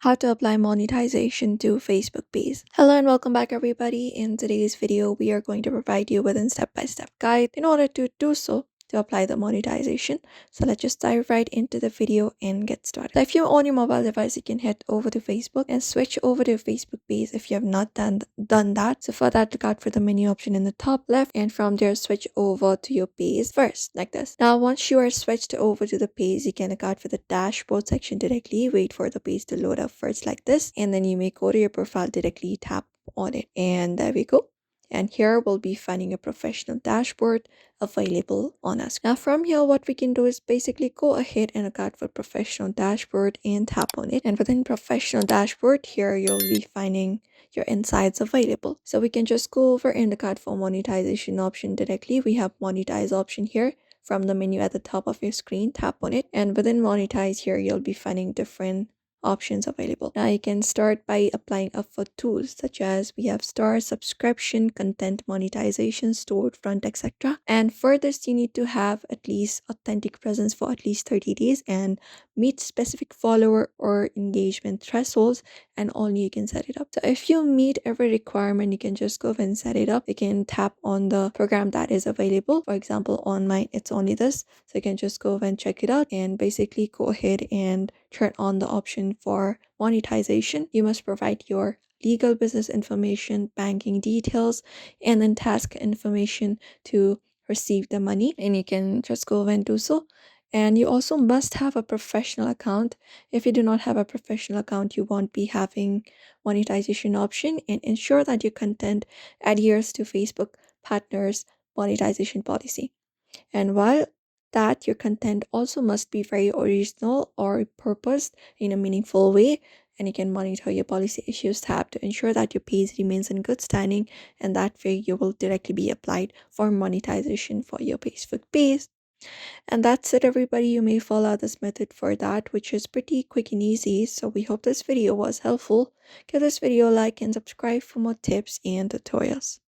How to apply monetization to Facebook page. Hello and welcome back everybody. In today's video, we are going to provide you with a step-by-step guide in order to do so to apply the monetization. So let's just dive right into the video and get started. So if you're on your mobile device, you can head over to Facebook and switch over to Facebook page if you have not done that. So for that, look out for the menu option in the top left, and from there switch over to your page first, like this. Now once you are switched over to the page, you can look out for the dashboard section directly. Wait for the page to load up first, like this, and then you may go to your profile directly, tap on it, and there we go. And here we'll be finding a professional dashboard available on us. Now from here, what we can do is basically go ahead and look out for professional dashboard and tap on it. And within professional dashboard, here you'll be finding your insights available. So we can just go over and look out for monetization option directly. We have monetize option here. From the menu at the top of your screen, tap on it, and within monetize here you'll be finding different options available. Now you can start by applying up for tools such as we have star, subscription, content monetization, stored front, etc. And for this, you need to have at least authentic presence for at least 30 days and meet specific follower or engagement thresholds, and only you can set it up. So if you meet every requirement, you can just go ahead and set it up. You can tap on the program that is available. For example, on mine it's only this, so you can just go ahead and check it out and basically go ahead and turn on the option for monetization. You must provide your legal business information, banking details, and then task information to receive the money, and you can just go ahead and do so. And you also must have a professional account. If you do not have a professional account, you won't be having monetization option, and ensure that your content adheres to Facebook partners monetization policy. And while that, your content also must be very original or purposed in a meaningful way. And you can monitor your policy issues tab to ensure that your page remains in good standing, and that way you will directly be applied for monetization for your Facebook page. And that's it everybody. You may follow this method for that, which is pretty quick and easy. So we hope this video was helpful. Give this video a like and subscribe for more tips and tutorials.